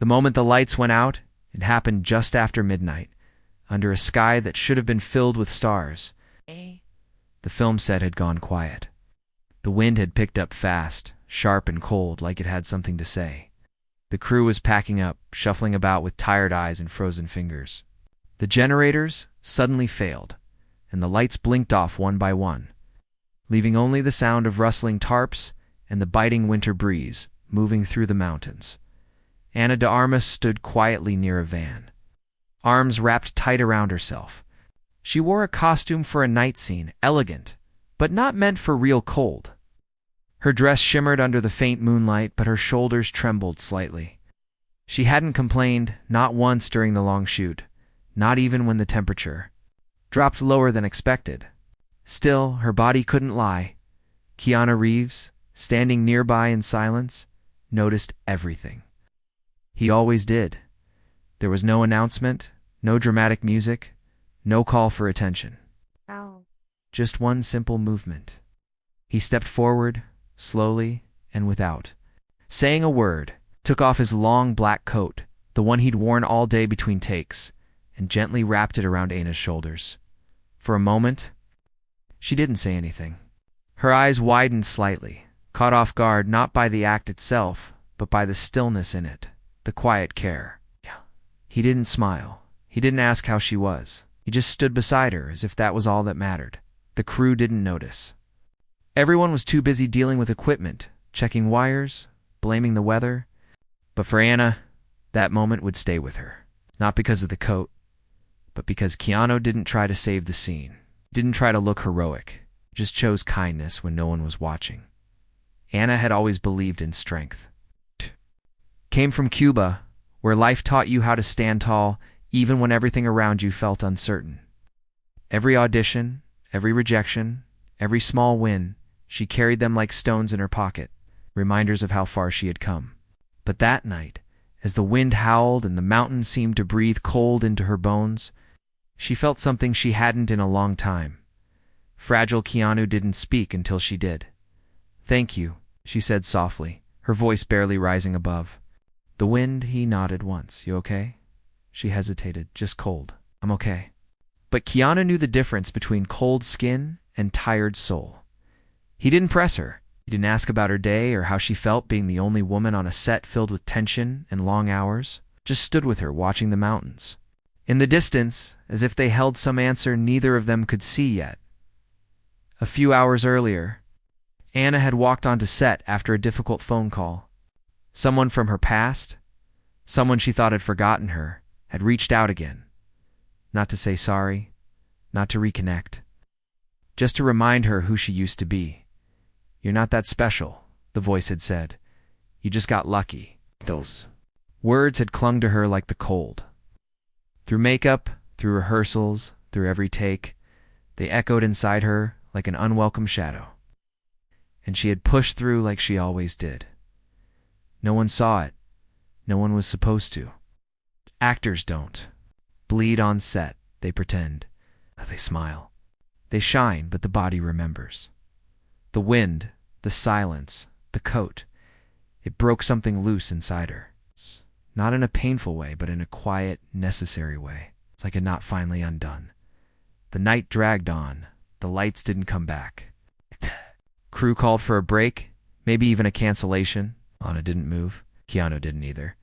The moment the lights went out, it happened just after midnight, under a sky that should have been filled with stars. The film set had gone quiet. The wind had picked up fast, sharp and cold, like it had something to say. The crew was packing up, shuffling about with tired eyes and frozen fingers. The generators suddenly failed, and the lights blinked off one by one, leaving only the sound of rustling tarps and the biting winter breeze moving through the mountains. Ana de Armas stood quietly near a van, arms wrapped tight around herself. She wore a costume for a night scene, elegant, but not meant for real cold. Her dress shimmered under the faint moonlight, but her shoulders trembled slightly. She hadn't complained, not once during the long shoot, not even when the temperature dropped lower than expected. Still, her body couldn't lie. Keanu Reeves, standing nearby in silence, noticed everything. He always did. There was no announcement, no dramatic music, no call for attention. Just one simple movement. He stepped forward, slowly and without saying a word, took off his long black coat, the one he'd worn all day between takes, and gently wrapped it around Ana's shoulders. For a moment, she didn't say anything. Her eyes widened slightly, caught off guard not by the act itself, but by the stillness in it, the quiet care. He didn't smile. He didn't ask how she was. He just stood beside her as if that was all that mattered. The crew didn't notice. Everyone was too busy dealing with equipment, checking wires, blaming the weather. But for Ana, that moment would stay with her. Not because of the coat, but because Keanu didn't try to save the scene. Didn't try to look heroic. Just chose kindness when no one was watching. Ana had always believed in strength. Came from Cuba, where life taught you how to stand tall even when everything around you felt uncertain. Every audition, every rejection, every small win, she carried them like stones in her pocket, reminders of how far she had come. But that night, as the wind howled and the mountains seemed to breathe cold into her bones, she felt something she hadn't in a long time. Fragile Keanu didn't speak until she did. "Thank you," she said softly, her voice barely rising above. The wind, he nodded once. "You okay?" She hesitated. "Just cold." "I'm okay." But Keanu knew the difference between cold skin and tired soul. He didn't press her. He didn't ask about her day or how she felt being the only woman on a set filled with tension and long hours. Just stood with her, watching the mountains. In the distance, as if they held some answer neither of them could see yet. A few hours earlier, Ana had walked onto set after a difficult phone call. Someone from her past, someone she thought had forgotten her, had reached out again. Not to say sorry, not to reconnect. Just to remind her who she used to be. "You're not that special," the voice had said. "You just got lucky." Those words had clung to her like the cold. Through makeup, through rehearsals, through every take, they echoed inside her like an unwelcome shadow. And she had pushed through like she always did. No one saw it. No one was supposed to. Actors don't bleed on set. They pretend. They smile. They shine, but the body remembers. The wind, the silence, the coat. It broke something loose inside her. Not in a painful way, but in a quiet, necessary way. It's like a knot finally undone. The night dragged on. The lights didn't come back. Crew called for a break, maybe even a cancellation. Ana didn't move. Keanu didn't either.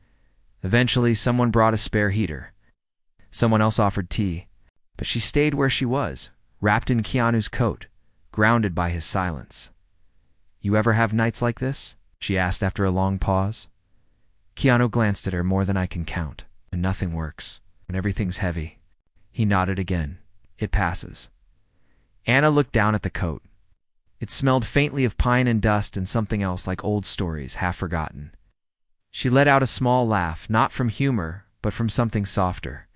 Eventually, someone brought a spare heater. Someone else offered tea. But she stayed where she was, wrapped in Keanu's coat, grounded by his silence. "You ever have nights like this?" she asked after a long pause. Keanu glanced at her. "More than I can count. And nothing works. When everything's heavy." He nodded again. "It passes." Ana looked down at the coat. It smelled faintly of pine and dust and something else like old stories, half forgotten. She let out a small laugh, not from humor, but from something softer.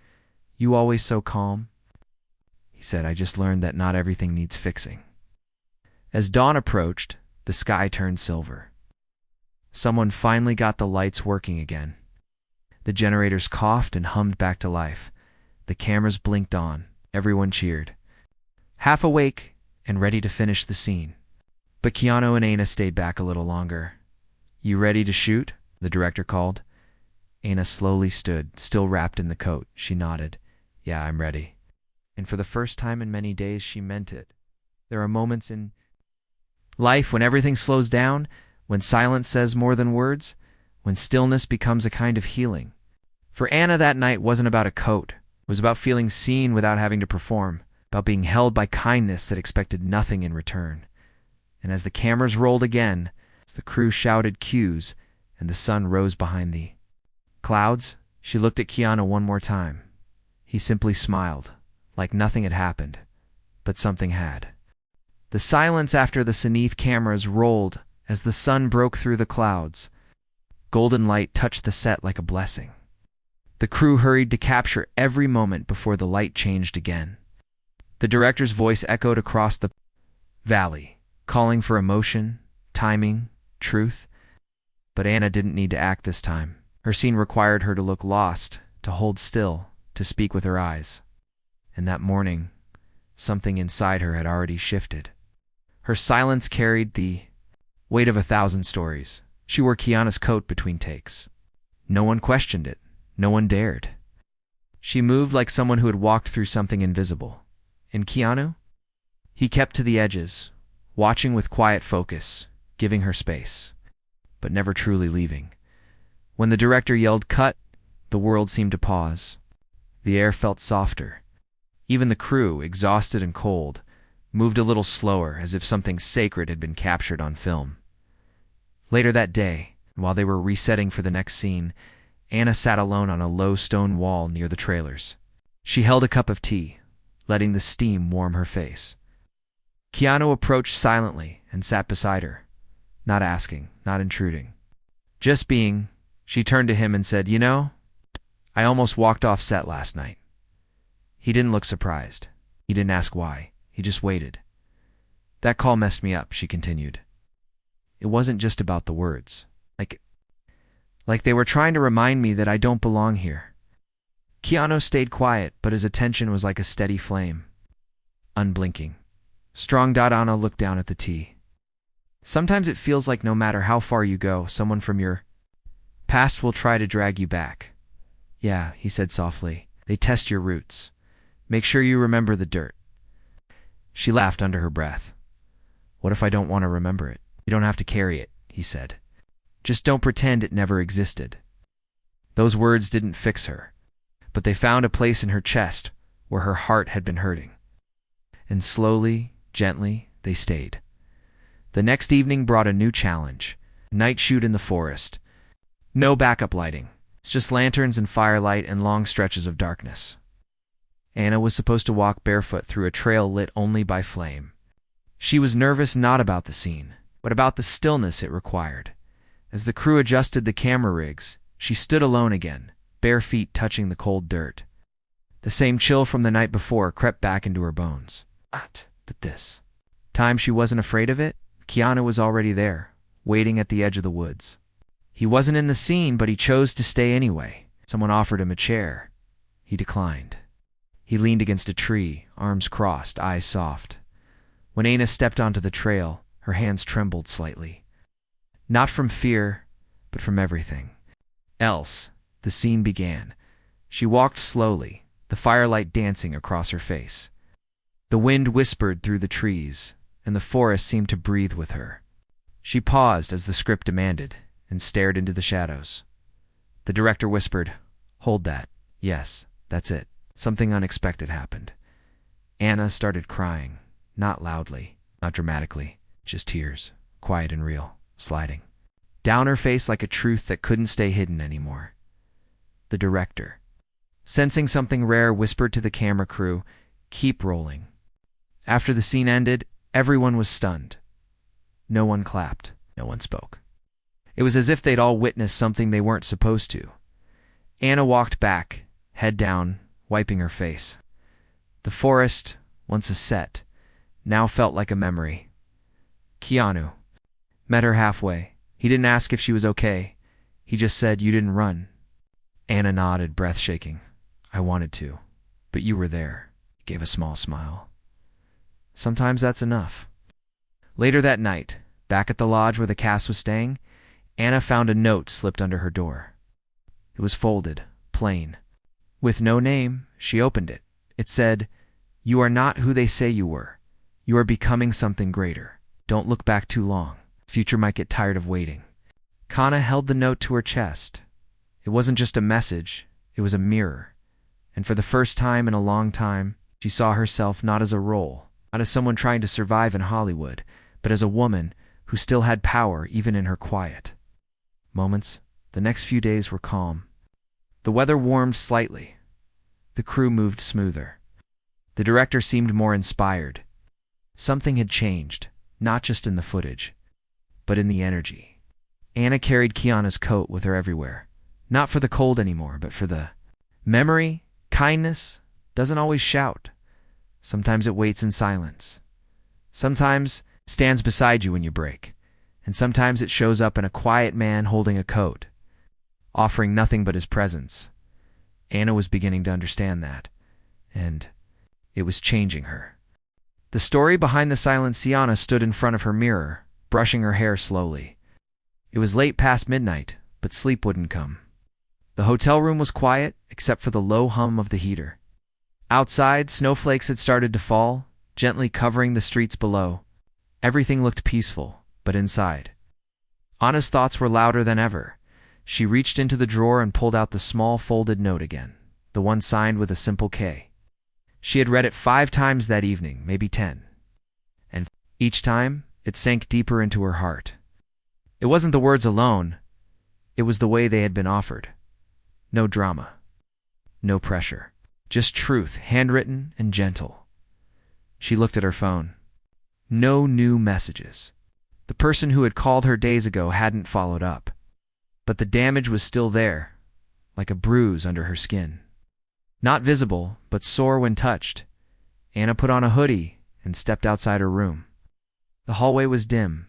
"You always so calm?" He said, "I just learned that not everything needs fixing." As dawn approached, the sky turned silver. Someone finally got the lights working again. The generators coughed and hummed back to life. The cameras blinked on. Everyone cheered. Half awake and ready to finish the scene. But Keanu and Ana stayed back a little longer. "You ready to shoot?" the director called. Ana slowly stood, still wrapped in the coat. She nodded. Yeah, I'm ready. And for the first time in many days, she meant it. There are moments in life when everything slows down, when silence says more than words, when stillness becomes a kind of healing. For Ana, that night wasn't about a coat. It was about feeling seen without having to perform, about being held by kindness that expected nothing in return. And as the cameras rolled again, as the crew shouted cues, and the sun rose behind the clouds, she looked at Keanu one more time. He simply smiled, like nothing had happened, but something had. The silence after the Zenith cameras rolled as the sun broke through the clouds. Golden light touched the set like a blessing. The crew hurried to capture every moment before the light changed again. The director's voice echoed across the valley, calling for emotion, timing, truth. But Ana didn't need to act this time. Her scene required her to look lost, to hold still, to speak with her eyes. And that morning, something inside her had already shifted. Her silence carried the weight of 1,000 stories. She wore Keanu's coat between takes. No one questioned it. No one dared. She moved like someone who had walked through something invisible. And Keanu? He kept to the edges, watching with quiet focus, giving her space, but never truly leaving. When the director yelled cut, the world seemed to pause. The air felt softer. Even the crew, exhausted and cold, moved a little slower, as if something sacred had been captured on film. Later that day, while they were resetting for the next scene, Ana sat alone on a low stone wall near the trailers. She held a cup of tea, letting the steam warm her face. Keanu approached silently and sat beside her, not asking, not intruding. Just being, she turned to him and said, "You know, I almost walked off set last night." He didn't look surprised. He didn't ask why. He just waited. "That call messed me up," she continued. "It wasn't just about the words. Like they were trying to remind me that I don't belong here." Keanu stayed quiet, but his attention was like a steady flame, unblinking. Strong. Ana looked down at the tea. "Sometimes it feels like no matter how far you go, someone from your past will try to drag you back." "Yeah," he said softly. "They test your roots. Make sure you remember the dirt." She laughed under her breath. "What if I don't want to remember it?" "You don't have to carry it," he said. "Just don't pretend it never existed." Those words didn't fix her, but they found a place in her chest where her heart had been hurting. And slowly, gently, they stayed. The next evening brought a new challenge. Night shoot in the forest. No backup lighting. It's just lanterns and firelight and long stretches of darkness. Ana was supposed to walk barefoot through a trail lit only by flame. She was nervous not about the scene, but about the stillness it required. As the crew adjusted the camera rigs, she stood alone again, bare feet touching the cold dirt. The same chill from the night before crept back into her bones. But this time she wasn't afraid of it. Keanu was already there, waiting at the edge of the woods. He wasn't in the scene, but he chose to stay anyway. Someone offered him a chair. He declined. He leaned against a tree, arms crossed, eyes soft. When Ana stepped onto the trail, her hands trembled slightly. Not from fear, but from everything else. The scene began. She walked slowly, the firelight dancing across her face. The wind whispered through the trees, and the forest seemed to breathe with her. She paused as the script demanded, and stared into the shadows. The director whispered, "Hold that. Yes, that's it." Something unexpected happened. Ana started crying, not loudly, not dramatically, just tears, quiet and real. Sliding down her face like a truth that couldn't stay hidden anymore. The director, sensing something rare, whispered to the camera crew, "Keep rolling." After the scene ended, everyone was stunned. No one clapped. No one spoke. It was as if they'd all witnessed something they weren't supposed to. Ana walked back, head down, wiping her face. The forest, once a set, now felt like a memory. Keanu met her halfway. He didn't ask if she was okay. He just said, "You didn't run." Ana nodded, breath shaking. "I wanted to, but you were there." He gave a small smile. Sometimes that's enough. Later that night, back at the lodge where the cast was staying, Ana found a note slipped under her door. It was folded, plain. With no name, she opened it. It said, "You are not who they say you were. You are becoming something greater. Don't look back too long. Future might get tired of waiting." Kana held the note to her chest. It wasn't just a message, it was a mirror. And for the first time in a long time, she saw herself not as a role, not as someone trying to survive in Hollywood, but as a woman who still had power even in her quiet moments. The next few days were calm. The weather warmed slightly. The crew moved smoother. The director seemed more inspired. Something had changed, not just in the footage, but in the energy. Anna carried Keanu's coat with her everywhere. Not for the cold anymore, but for the memory. Kindness doesn't always shout. Sometimes it waits in silence. Sometimes stands beside you when you break. And sometimes it shows up in a quiet man holding a coat, offering nothing but his presence. Anna was beginning to understand that, and it was changing her. The story behind the silent Sienna stood in front of her mirror, brushing her hair slowly. It was late past midnight, but sleep wouldn't come. The hotel room was quiet, except for the low hum of the heater. Outside, snowflakes had started to fall, gently covering the streets below. Everything looked peaceful, but inside, Anna's thoughts were louder than ever. She reached into the drawer and pulled out the small folded note again, the one signed with a simple K. She had read it 5 times that evening, maybe 10. And each time, it sank deeper into her heart. It wasn't the words alone, it was the way they had been offered. No drama. No pressure. Just truth, handwritten and gentle. She looked at her phone. No new messages. The person who had called her days ago hadn't followed up. But the damage was still there, like a bruise under her skin. Not visible, but sore when touched. Anna put on a hoodie and stepped outside her room. The hallway was dim.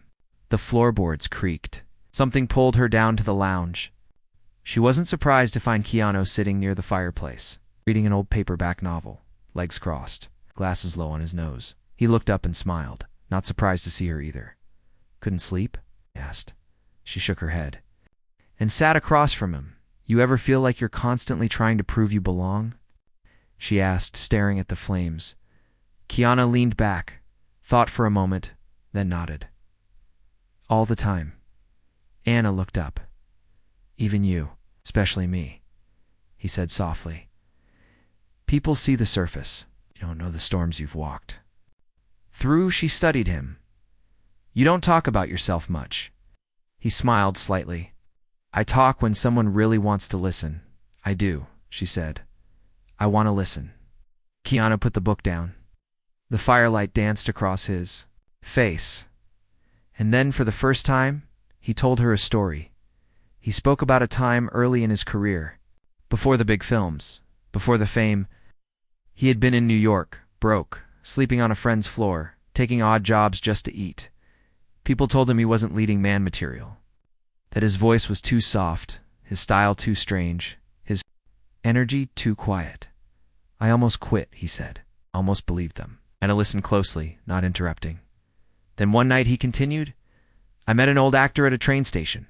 The floorboards creaked. Something pulled her down to the lounge. She wasn't surprised to find Keanu sitting near the fireplace, reading an old paperback novel, legs crossed, glasses low on his nose. He looked up and smiled, not surprised to see her either. "Couldn't sleep?" he asked. She shook her head and sat across from him. "You ever feel like you're constantly trying to prove you belong?" she asked, staring at the flames. Keanu leaned back, thought for a moment, then nodded. "All the time." Anna looked up. "Even you, especially me," he said softly. "People see the surface. You don't know the storms you've walked through." She studied him. "You don't talk about yourself much." He smiled slightly. "I talk when someone really wants to listen." "I do," she said. "I want to listen." Keanu put the book down. The firelight danced across his face. And then, for the first time, he told her a story. He spoke about a time early in his career, before the big films, before the fame. He had been in New York, broke, sleeping on a friend's floor, taking odd jobs just to eat. People told him he wasn't leading man material, that his voice was too soft, his style too strange, his energy too quiet. "I almost quit," he said. Almost believed them. Anna listened closely, not interrupting. Then one night he continued, "I met an old actor at a train station.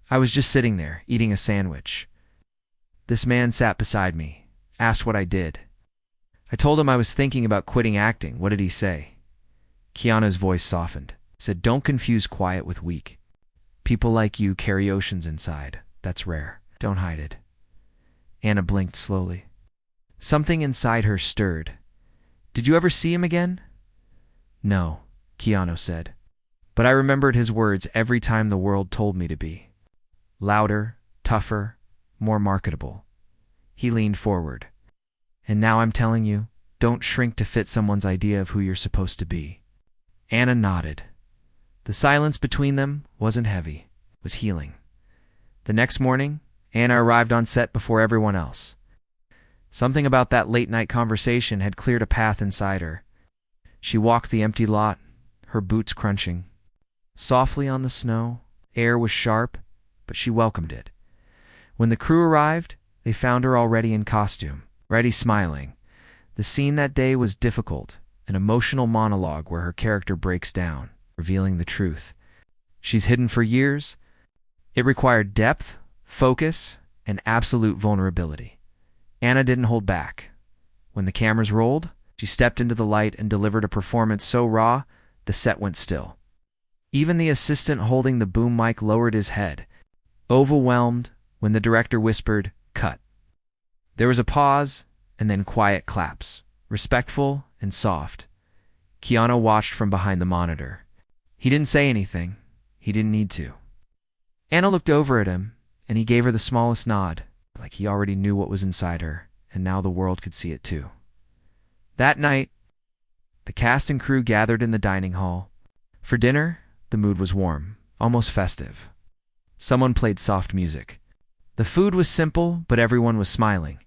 I was just sitting there, eating a sandwich. This man sat beside me, asked what I did. I told him I was thinking about quitting acting. What did he say?" Keanu's voice softened. Said, "Don't confuse quiet with weak. People like you carry oceans inside. That's rare. Don't hide it." Anna blinked slowly. Something inside her stirred. "Did you ever see him again?" "No," Keanu said. "But I remembered his words every time the world told me to be. Louder, tougher, more marketable." He leaned forward. "And now I'm telling you, don't shrink to fit someone's idea of who you're supposed to be." Anna nodded. The silence between them wasn't heavy, it was healing. The next morning, Anna arrived on set before everyone else. Something about that late-night conversation had cleared a path inside her. She walked the empty lot, her boots crunching. Softly on the snow, air was sharp, but she welcomed it. When the crew arrived, they found her already in costume, ready, smiling. The scene that day was difficult, an emotional monologue where her character breaks down, revealing the truth she's hidden for years. It required depth, focus, and absolute vulnerability. Anna didn't hold back. When the cameras rolled, she stepped into the light and delivered a performance so raw, the set went still. Even the assistant holding the boom mic lowered his head, overwhelmed, when the director whispered, "Cut." There was a pause, and then quiet claps, respectful and soft. Keanu watched from behind the monitor. He didn't say anything. He didn't need to. Anna looked over at him, and he gave her the smallest nod, like he already knew what was inside her, and now the world could see it too. That night, the cast and crew gathered in the dining hall. For dinner, the mood was warm, almost festive. Someone played soft music. The food was simple, but everyone was smiling.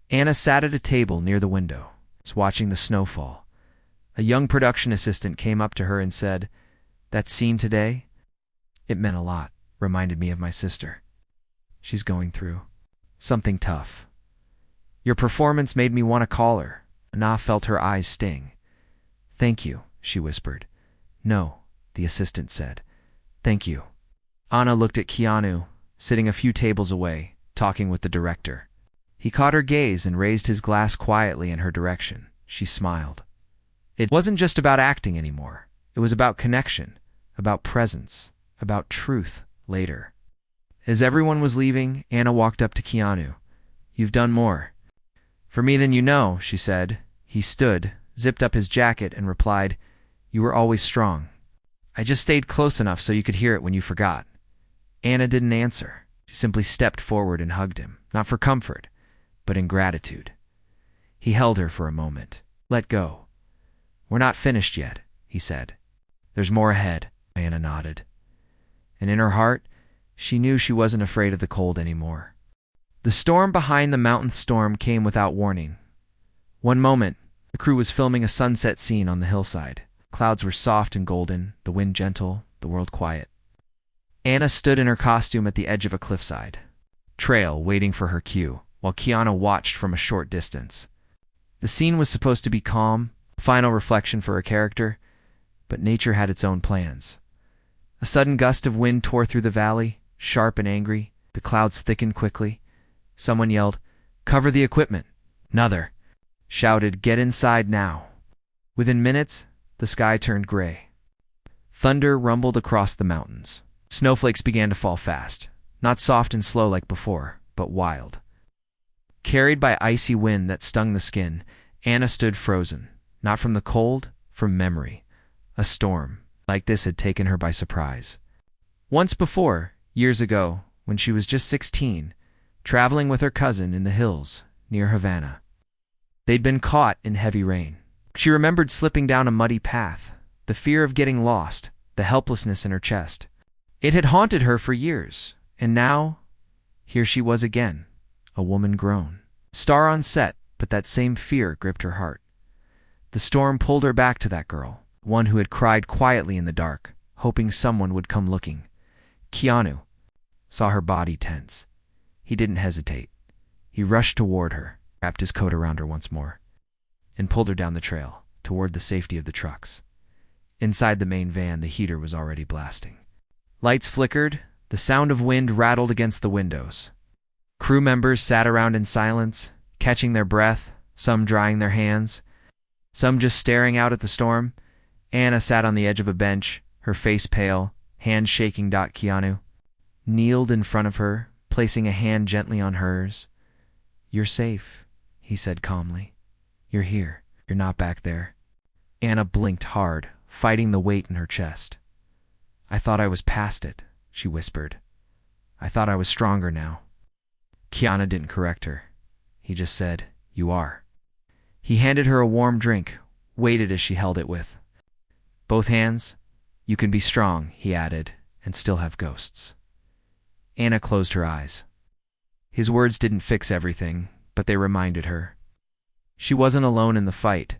Anna sat at a table near the window, watching the snow fall. A young production assistant came up to her and said, "That scene today? It meant a lot. Reminded me of my sister. She's going through something tough. Your performance made me want to call her." Anna felt her eyes sting. "Thank you," she whispered. "No," the assistant said. "Thank you." Anna looked at Keanu, sitting a few tables away, talking with the director. He caught her gaze and raised his glass quietly in her direction. She smiled. It wasn't just about acting anymore. It was about connection, about presence, about truth later. As everyone was leaving, Anna walked up to Keanu. "You've done more for me than you know," she said. He stood, zipped up his jacket, and replied, "You were always strong. I just stayed close enough so you could hear it when you forgot." Anna didn't answer. She simply stepped forward and hugged him, not for comfort, but in gratitude. He held her for a moment. "Let go." "We're not finished yet," he said. "There's more ahead," Anna nodded. And in her heart, she knew she wasn't afraid of the cold anymore. The storm behind the mountain storm came without warning. One moment, the crew was filming a sunset scene on the hillside. Clouds were soft and golden, the wind gentle, the world quiet. Anna stood in her costume at the edge of a cliffside trail, waiting for her cue, while Keanu watched from a short distance. The scene was supposed to be calm, a final reflection for her character, but nature had its own plans. A sudden gust of wind tore through the valley, sharp and angry. The clouds thickened quickly. Someone yelled, "Cover the equipment." Another shouted, "Get inside now." Within minutes, the sky turned gray. Thunder rumbled across the mountains. Snowflakes began to fall fast, not soft and slow like before, but wild. Carried by icy wind that stung the skin, Anna stood frozen, not from the cold, from memory. A storm like this had taken her by surprise. Once before, years ago, when she was just 16, traveling with her cousin in the hills near Havana. They'd been caught in heavy rain. She remembered slipping down a muddy path, the fear of getting lost, the helplessness in her chest. It had haunted her for years, and now, here she was again, a woman grown. Star on set, but that same fear gripped her heart. The storm pulled her back to that girl, one who had cried quietly in the dark, hoping someone would come looking. Keanu saw her body tense. He didn't hesitate. He rushed toward her, wrapped his coat around her once more, and pulled her down the trail, toward the safety of the trucks. Inside the main van, the heater was already blasting. Lights flickered, the sound of wind rattled against the windows. Crew members sat around in silence, catching their breath, some drying their hands, some just staring out at the storm. Anna sat on the edge of a bench, her face pale, hands shaking. Keanu kneeled in front of her, placing a hand gently on hers. "You're safe," he said calmly. "You're here. You're not back there." Anna blinked hard, fighting the weight in her chest. "I thought I was past it," she whispered. "I thought I was stronger now." Keanu didn't correct her. He just said, "You are." He handed her a warm drink, waited as she held it with both hands. "You can be strong," he added, "and still have ghosts." Anna closed her eyes. His words didn't fix everything, but they reminded her. She wasn't alone in the fight.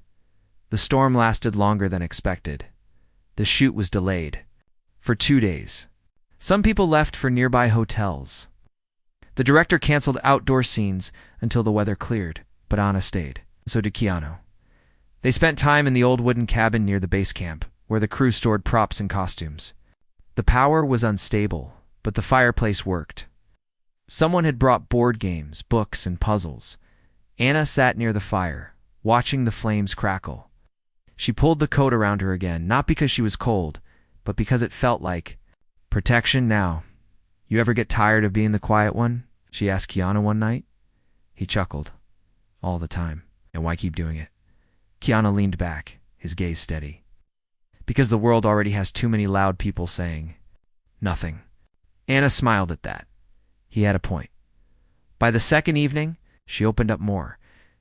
The storm lasted longer than expected. The shoot was delayed for 2 days. Some people left for nearby hotels. The director canceled outdoor scenes until the weather cleared, but Anna stayed. So did Keanu. They spent time in the old wooden cabin near the base camp, where the crew stored props and costumes. The power was unstable, but the fireplace worked. Someone had brought board games, books, and puzzles. Anna sat near the fire, watching the flames crackle. She pulled the coat around her again, not because she was cold, but because it felt like protection now. "You ever get tired of being the quiet one?" she asked Keanu one night. He chuckled. "All the time. And why keep doing it?" Keanu leaned back, his gaze steady. "Because the world already has too many loud people saying nothing." Anna smiled at that. He had a point. By the second evening, she opened up more.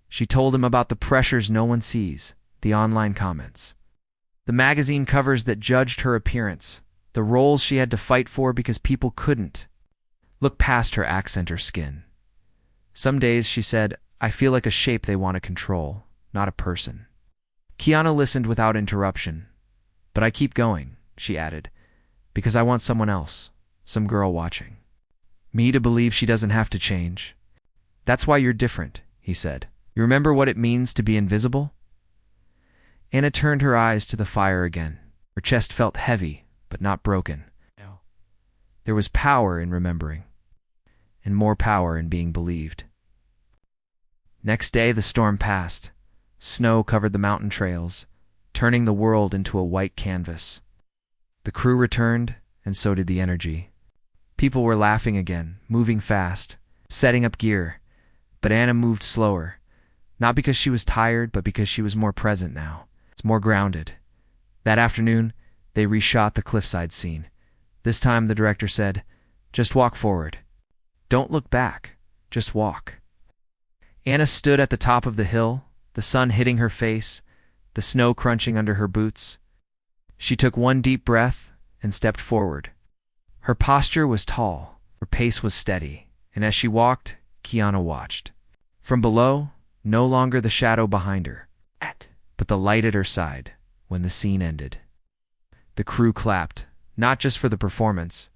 She told him about the pressures no one sees, the online comments, the magazine covers that judged her appearance, the roles she had to fight for because people couldn't look past her accent or skin. "Some days," she said, "I feel like a shape they want to control, not a person." Keanu listened without interruption. "But I keep going," she added, "because I want someone else, some girl watching me to believe she doesn't have to change." "That's why you're different," he said. "You remember what it means to be invisible?" Anna turned her eyes to the fire again. Her chest felt heavy, but not broken. There was power in remembering, and more power in being believed. Next day, the storm passed. Snow covered the mountain trails, turning the world into a white canvas. The crew returned, and so did the energy. People were laughing again, moving fast, setting up gear. But Anna moved slower, not because she was tired, but because she was more present now. It's more grounded. That afternoon, they reshot the cliffside scene. This time, the director said, "Just walk forward. Don't look back. Just walk." Anna stood at the top of the hill, the sun hitting her face, the snow crunching under her boots. She took one deep breath and stepped forward. Her posture was tall, her pace was steady, and as she walked, Keanu watched. From below, no longer the shadow behind her, but the light at her side when the scene ended. The crew clapped, not just for the performance,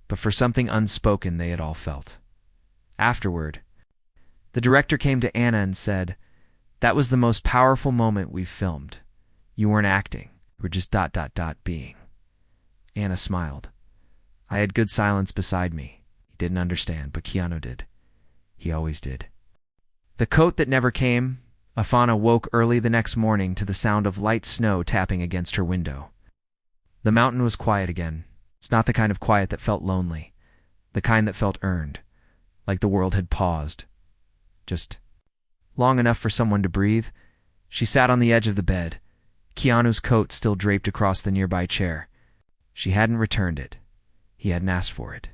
but for something unspoken they had all felt. Afterward, the director came to Anna and said, "That was the most powerful moment we've filmed. You weren't acting, you were just being." Anna smiled. I had good silence beside me. He didn't understand, but Keanu did. He always did. The coat that never came. Afana woke early the next morning to the sound of light snow tapping against her window. The mountain was quiet again. It's not the kind of quiet that felt lonely, the kind that felt earned, like the world had paused. Just long enough for someone to breathe. She sat on the edge of the bed, Keanu's coat still draped across the nearby chair. She hadn't returned it. He hadn't asked for it.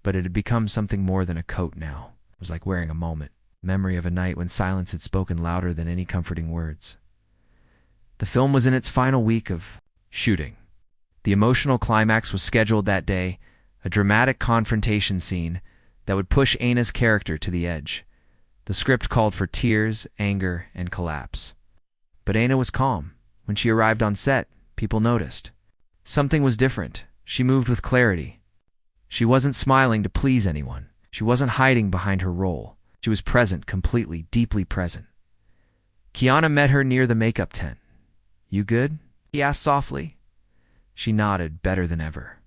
But it had become something more than a coat now. It was like wearing a moment, memory of a night when silence had spoken louder than any comforting words. The film was in its final week of shooting. The emotional climax was scheduled that day, a dramatic confrontation scene that would push Anna's character to the edge. The script called for tears, anger, and collapse. But Anna was calm. When she arrived on set, people noticed. Something was different. She moved with clarity. She wasn't smiling to please anyone. She wasn't hiding behind her role. She was present, completely, deeply present. Keanu met her near the makeup tent. "You good?" he asked softly. She nodded, better than ever.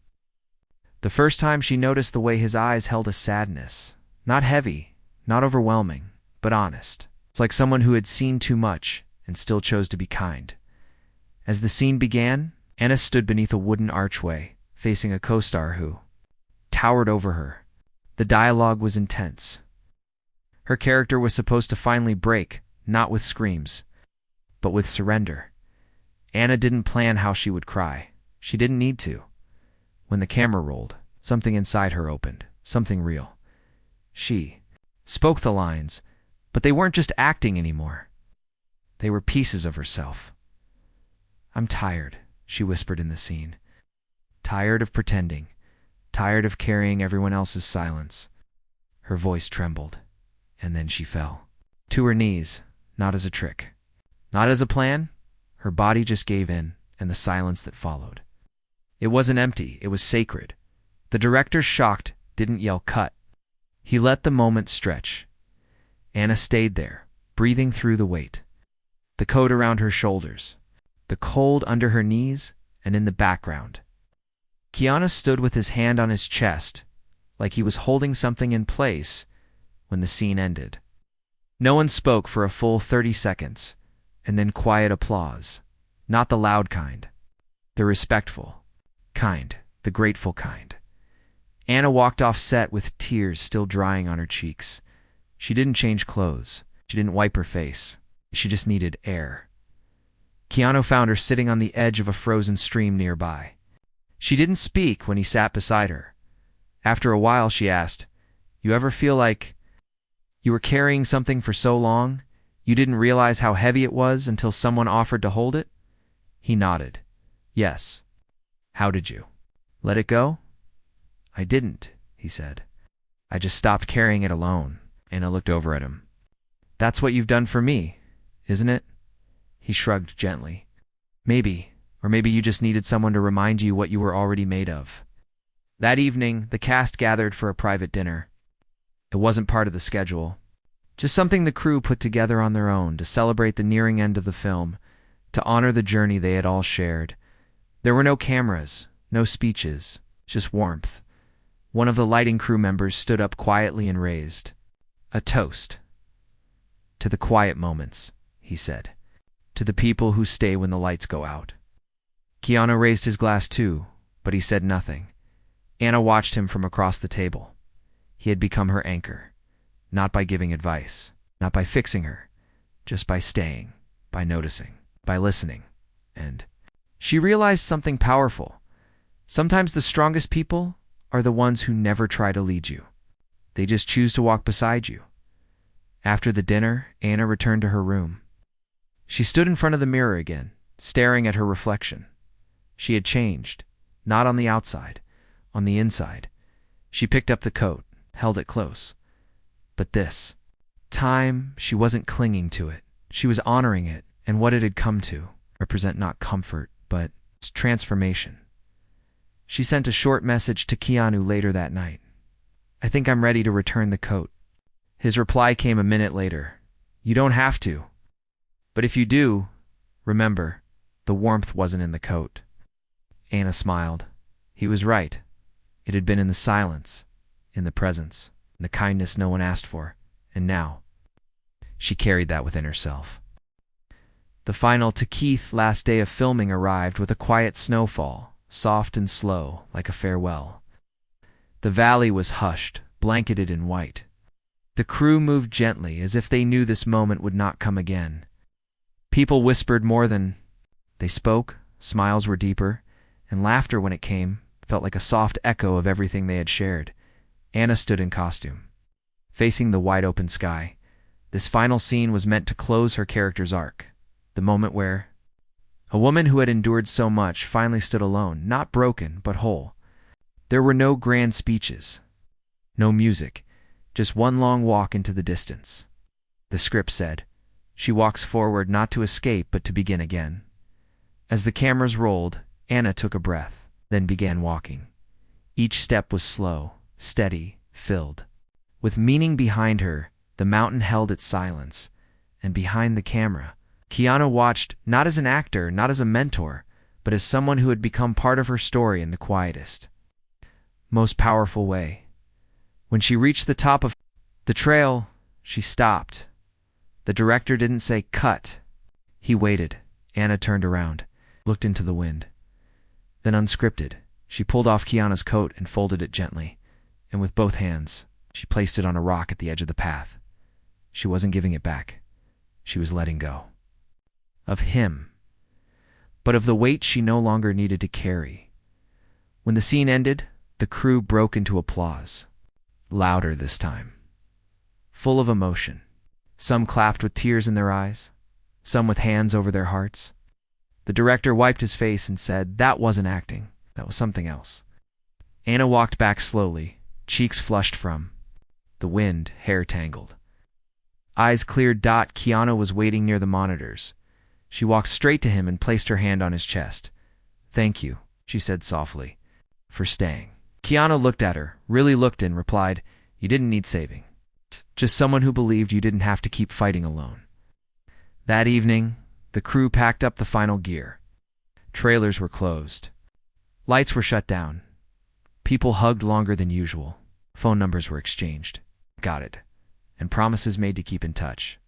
The first time she noticed the way his eyes held a sadness. Not heavy, not overwhelming, but honest. It's like someone who had seen too much and still chose to be kind. As the scene began, Anna stood beneath a wooden archway, facing a co-star who towered over her. The dialogue was intense. Her character was supposed to finally break, not with screams, but with surrender. Anna didn't plan how she would cry. She didn't need to. When the camera rolled, something inside her opened, something real. She spoke the lines, but they weren't just acting anymore. They were pieces of herself. "I'm tired," she whispered in the scene. Tired of pretending, tired of carrying everyone else's silence. Her voice trembled, and then she fell. To her knees, not as a trick, not as a plan. Her body just gave in, and the silence that followed. It wasn't empty, it was sacred. The director, shocked, didn't yell cut. He let the moment stretch. Anna stayed there, breathing through the weight. The coat around her shoulders, the cold under her knees, and in the background. Keanu stood with his hand on his chest, like he was holding something in place when the scene ended. No one spoke for a full 30 seconds, and then quiet applause. Not the loud kind. The respectful kind. The grateful kind. Anna walked off set with tears still drying on her cheeks. She didn't change clothes. She didn't wipe her face. She just needed air. Keanu found her sitting on the edge of a frozen stream nearby. She didn't speak when he sat beside her. After a while, she asked, "You ever feel like you were carrying something for so long, you didn't realize how heavy it was until someone offered to hold it?" He nodded. "Yes." "How did you let it go?" "I didn't," he said. "I just stopped carrying it alone." Anna looked over at him. "That's what you've done for me, isn't it?" He shrugged gently. "Maybe, or maybe you just needed someone to remind you what you were already made of." That evening, the cast gathered for a private dinner. It wasn't part of the schedule, just something the crew put together on their own to celebrate the nearing end of the film, to honor the journey they had all shared. There were no cameras, no speeches, just warmth. One of the lighting crew members stood up quietly and raised a toast. "To the quiet moments," he said. "To the people who stay when the lights go out." Keanu raised his glass too, but he said nothing. Anna watched him from across the table. He had become her anchor, not by giving advice, not by fixing her, just by staying, by noticing, by listening. And she realized something powerful. Sometimes the strongest people are the ones who never try to lead you. They just choose to walk beside you. After the dinner, Anna returned to her room. She stood in front of the mirror again, staring at her reflection. She had changed, not on the outside, on the inside. She picked up the coat, held it close. But this time, she wasn't clinging to it. She was honoring it and what it had come to represent, not comfort, but transformation. She sent a short message to Keanu later that night. "I think I'm ready to return the coat." His reply came a minute later. "You don't have to. But if you do, remember, the warmth wasn't in the coat." Anna smiled. He was right. It had been in the silence, in the presence, in the kindness no one asked for, and now she carried that within herself. The final To Keith last day of filming arrived with a quiet snowfall, soft and slow, like a farewell. The valley was hushed, blanketed in white. The crew moved gently, as if they knew this moment would not come again. People whispered more than they spoke, smiles were deeper, and laughter, when it came, felt like a soft echo of everything they had shared. Anna stood in costume, facing the wide-open sky. This final scene was meant to close her character's arc, the moment where a woman who had endured so much finally stood alone, not broken, but whole. There were no grand speeches, no music, just one long walk into the distance. The script said, "She walks forward not to escape but to begin again." As the cameras rolled, Anna took a breath, then began walking. Each step was slow, steady, filled with meaning behind her. The mountain held its silence, and behind the camera, Keanu watched, not as an actor, not as a mentor, but as someone who had become part of her story in the quietest, most powerful way. When she reached the top of the trail, she stopped. The director didn't say cut. He waited. Anna turned around, looked into the wind. Then, unscripted, she pulled off Keanu's coat and folded it gently, and with both hands, she placed it on a rock at the edge of the path. She wasn't giving it back. She was letting go. Of him, but of the weight she no longer needed to carry. When the scene ended, the crew broke into applause. Louder this time. Full of emotion. Some clapped with tears in their eyes, some with hands over their hearts. The director wiped his face and said, "That wasn't acting. That was something else." Anna walked back slowly, cheeks flushed from the wind, hair tangled. Eyes cleared. Keanu was waiting near the monitors. She walked straight to him and placed her hand on his chest. "Thank you," she said softly, "for staying." Keanu looked at her, really looked, and replied, "You didn't need saving. Just someone who believed you didn't have to keep fighting alone." That evening, the crew packed up the final gear. Trailers were closed. Lights were shut down. People hugged longer than usual. Phone numbers were exchanged. Got it. And promises made to keep in touch.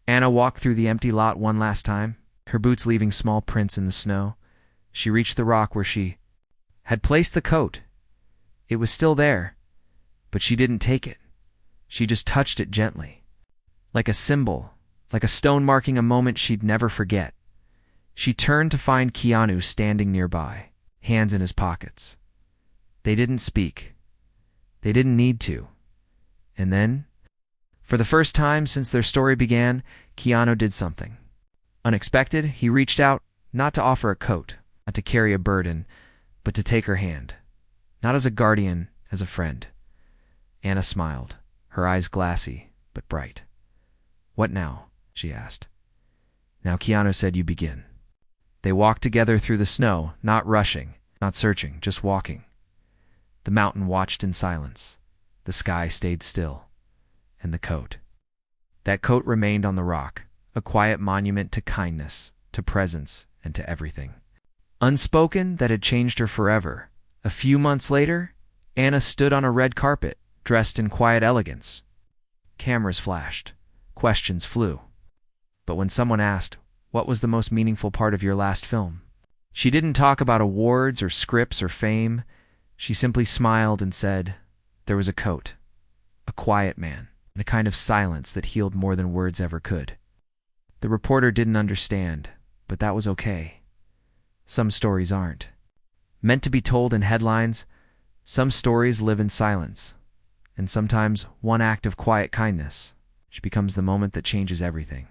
Anna walked through the empty lot one last time, her boots leaving small prints in the snow. She reached the rock where she had placed the coat. It was still there, but she didn't take it. She just touched it gently, like a symbol, like a stone marking a moment she'd never forget. She turned to find Keanu standing nearby, hands in his pockets. They didn't speak. They didn't need to. And then, for the first time since their story began, Keanu did something unexpected. He reached out, not to offer a coat, not to carry a burden, but to take her hand. Not as a guardian, as a friend. Anna smiled, her eyes glassy, but bright. "What now?" she asked. Now Keanu said, "You begin." They walked together through the snow, not rushing, not searching, just walking. The mountain watched in silence. The sky stayed still. And the coat. That coat remained on the rock, a quiet monument to kindness, to presence, and to everything. Unspoken, that had changed her forever. A few months later, Anna stood on a red carpet, dressed in quiet elegance. Cameras flashed. Questions flew. But when someone asked, "What was the most meaningful part of your last film?" she didn't talk about awards or scripts or fame. She simply smiled and said, "There was a coat, a quiet man, and a kind of silence that healed more than words ever could." The reporter didn't understand, but that was okay. Some stories aren't meant to be told in headlines. Some stories live in silence, and sometimes one act of quiet kindness becomes the moment that changes everything.